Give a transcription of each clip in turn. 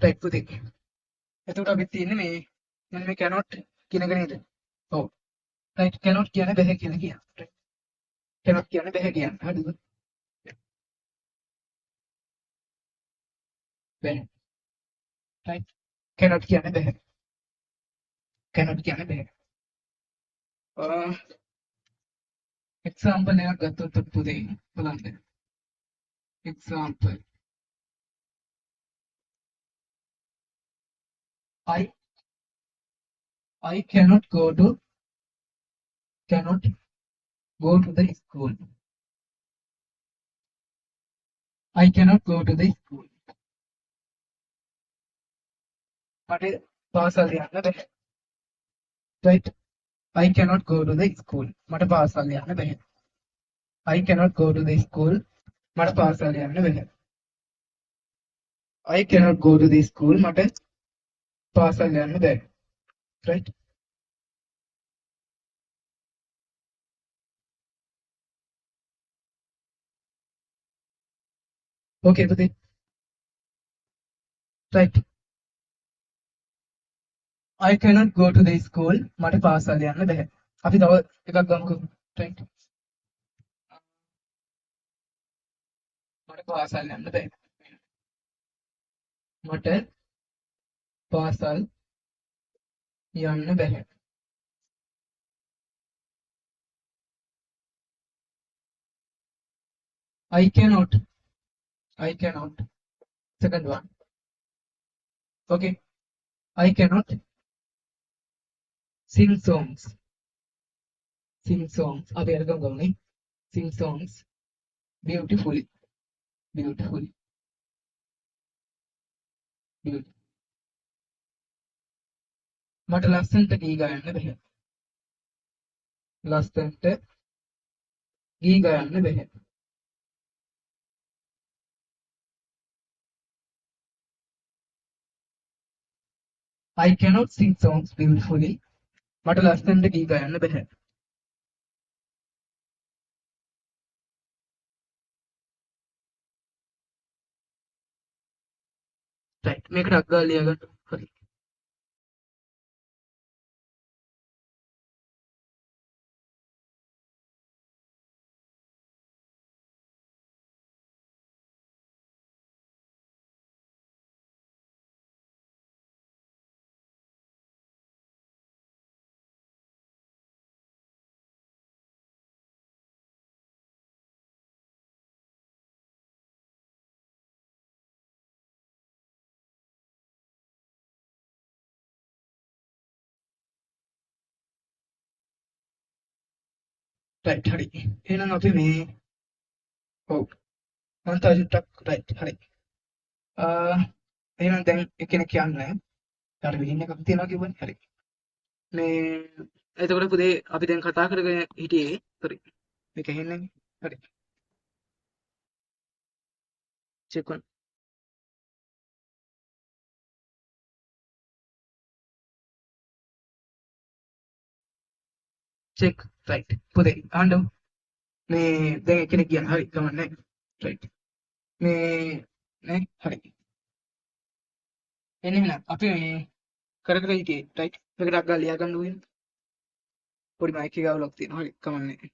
right පුතේ. එතකොට අපි තියෙන්නේ මේ මෙන්න මේ cannot කියන එක නේද? ඔව්. right cannot කියන්නේ බැහැ කියලා කියනවා. right cannot කියන්නේ බැහැ කියන්නේ. හරිද? බැහැ. right cannot කියන්නේ බැහැ. cannot කියන්නේ බැහැ. එක්සාම්පල් එකක් ගත්තොත් පුතේ බලන්න. example I I cannot go to the school. I cannot go to the school. මට පාසල් යන්න බැහැ. right I cannot go to the school. මට පාසල් යන්න බැහැ. I cannot go to the school. මට පාසල් යන්න බැහැ. I cannot go to the school. මට පාසල් යන්න බැහැ. right okay පුතේ. right I cannot go to the school. මට පාසල් යන්න බැහැ. අපි තව එකක් ගමුකෝ. right මට පාසල් යන්න බැහැ. මට පාසල් යන්න බැහැ. I cannot. Second one. Okay. I cannot sing songs. අපි අරගෙන ගමුනේ. Sing songs beautifully. Beautifully. මට ලස්සනට ගී ගයන්න බැහැ. ලස්සනට ගී ගයන්න බැහැ. I cannot sing songs beautifully. මට ලස්සනට ගී ගයන්න බැහැ. right මේකට අග්ගාල ලියා ගන්න. හරි. right හරි. එහෙනම් අපි මේ ඔව් මම තව චුට්ටක් right හරි. එහෙනම් දැන් එක්කෙනෙක් කියන්නේ ඊට විහින්න එකක් තියනවා කිව්වනේ. හරි. මේ එතකොට පුතේ අපි දැන් කතා කරගෙන හිටියේ sorry මේක ඇහෙන්නේ නැහැ. හරි. check on check right පුතේ අහන්න මේ දැන් එක්කෙනෙක් කියන්නේ හරි කමන්නේ right මේ නේ හරි එන්නේ එහෙනම් අපි මේ කර කර හිටියේ right මේකට අග්ගා ලියා ගන්න ඕනේ පොඩි මයික් එක අවුලක් තියෙනවා හරි කමන්නේ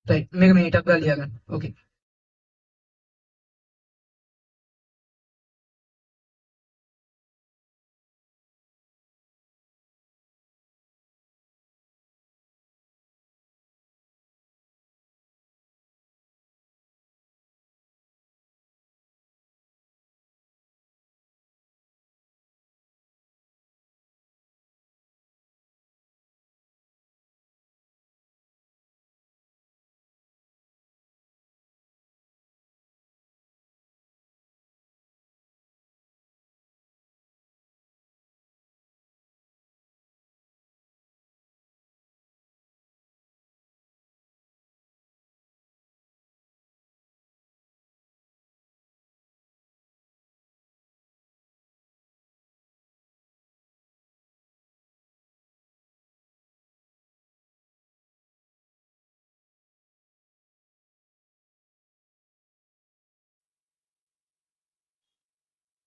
right මේක මේ ටක් ගාලා ලියා ගන්න okay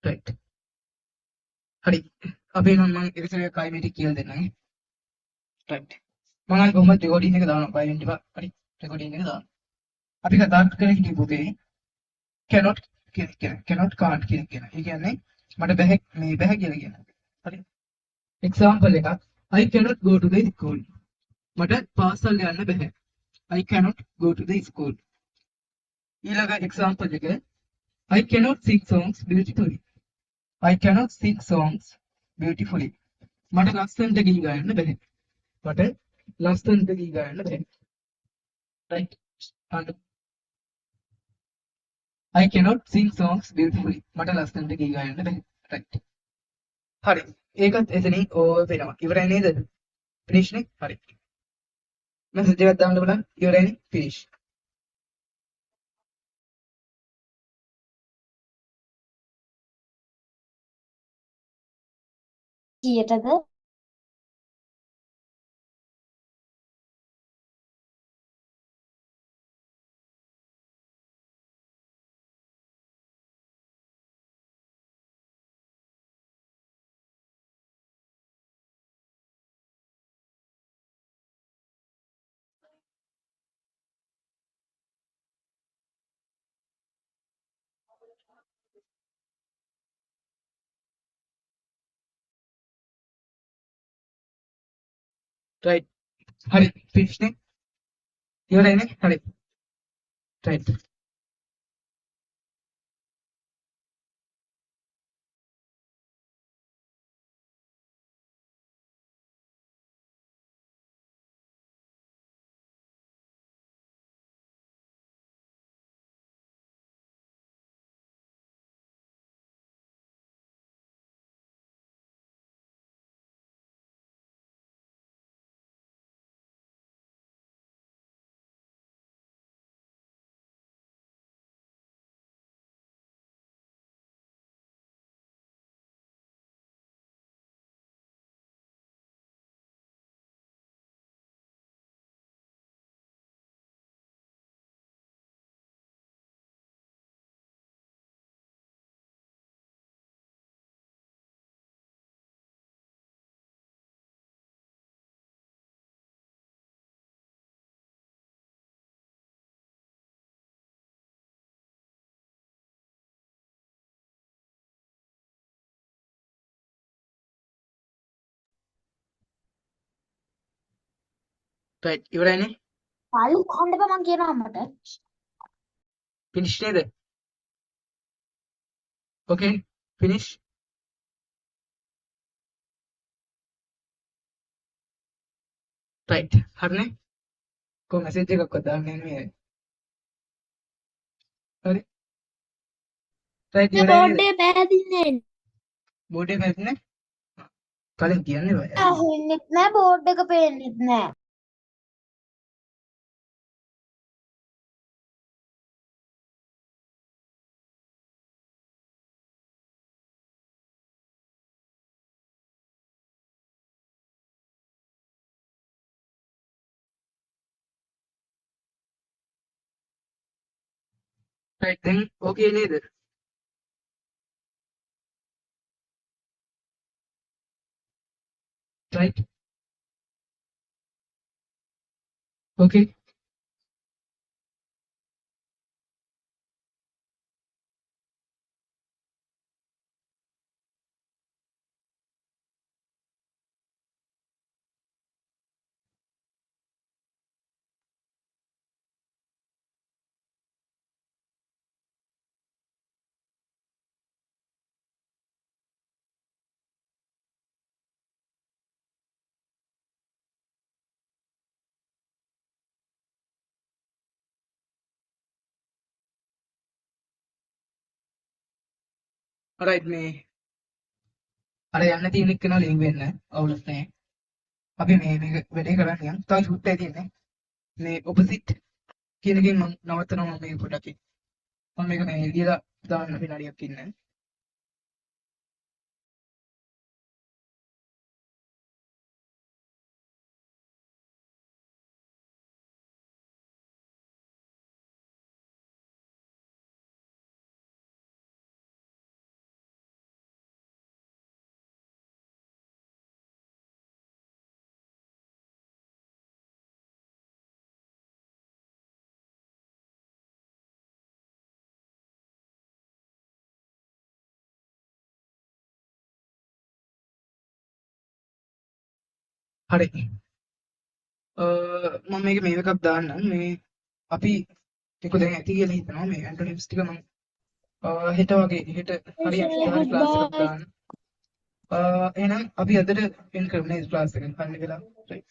right. හරි. අපි නම් මම ඉතින් කයිමේටික් කියලා දෙන්නම්. right. මම අර කොහොමද රෙකෝඩින් එක දානවා. බය වෙන්න එපා. හරි. රෙකෝඩින් එක දානවා. අපි කතා කරගෙන හිටිය පුතේ cannot කියන cannot can't කියන. ඒ කියන්නේ මට බැහැ කියලා කියනවා. හරි. එක්සාම්පල් එකක් I cannot go to the school. මට පාසල් යන්න බැහැ. I cannot go to the school. ඊළඟ එක්සාම්පල් එක I cannot sing songs beautifully. I cannot sing songs beautifully. මට ලස්සනට ගී ගයන්න බැහැ. මට ලස්සනට ගී ගයන්න බැහැ. right. and I cannot sing songs beautifully. මට ලස්සනට ගී ගයන්න බැහැ. right. හරි. ඒකත් එතනින් ඕවර් වෙනවා. ඉවරයි නේද? finish නේ? හරි. මැසේජ් එකක් දාන්න බලන්න. ඉවරයි නේ? finish. කීයටද? right. හරි. finish නේ? ඉවරයි නේ? හරි. right. right. ඉවරයි නේ? පාලි කොහොමද මම කියනවා මට? finish නේද? okay. finish. right. හරිනේ? කො මැසේජ් එකක්වත් දාන්නේ නෙමෙයි. හරි. right. ඉවරයි බෝඩ් නේද? එක පැහැදින්නේ බෝඩ් එක පැහැදින්නේ? කලින් කියන්න බෑ. ඇහෙන්නෙත් නෑ බෝඩ් එක පේන්නෙත් නෑ. right. දැන් okay නේද? right. okay. right. මේ අර යන්න තියෙන එක නා ලින්ක් වෙන්න අවුලක් නෑ. අපි මේක වැඩේ කරන්න යන්න. තව චුට්ටයි තියෙන්නේ. මේ ඔපොසිට් කියන එකෙන් මම නවත්තනවා මම මේක පොඩ්ඩක්. මම මේක මේ ලියලා දාන්න විනාඩියක් ඉන්න. හරි. මම මේක මේව එකක් දාන්නම්. මේ අපි ටික දැන් ඇති කියලා හිතනවා මේ ඇන්ටොනිම්ස් ටික මම හෙට වගේ හෙට හරි අනිවාර්ය ක්ලාස් එකක් goodbye. දාන්න. එහෙනම් අපි අදට එන් කරමු නේද ක්ලාස් එක කන්නේ වෙලා. රයිට්.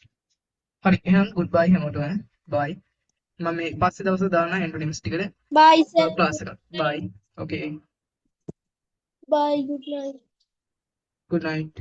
හරි එහෙනම් ගුඩ් බයි හැමෝටම. බයි. මම මේ පස්සේ දවසේ දාන්න ඇන්ටොනිම්ස් ටිකට Bye, sir. ක්ලාස් එකක්. බයි. ඕකේ. Bye, good night. good night.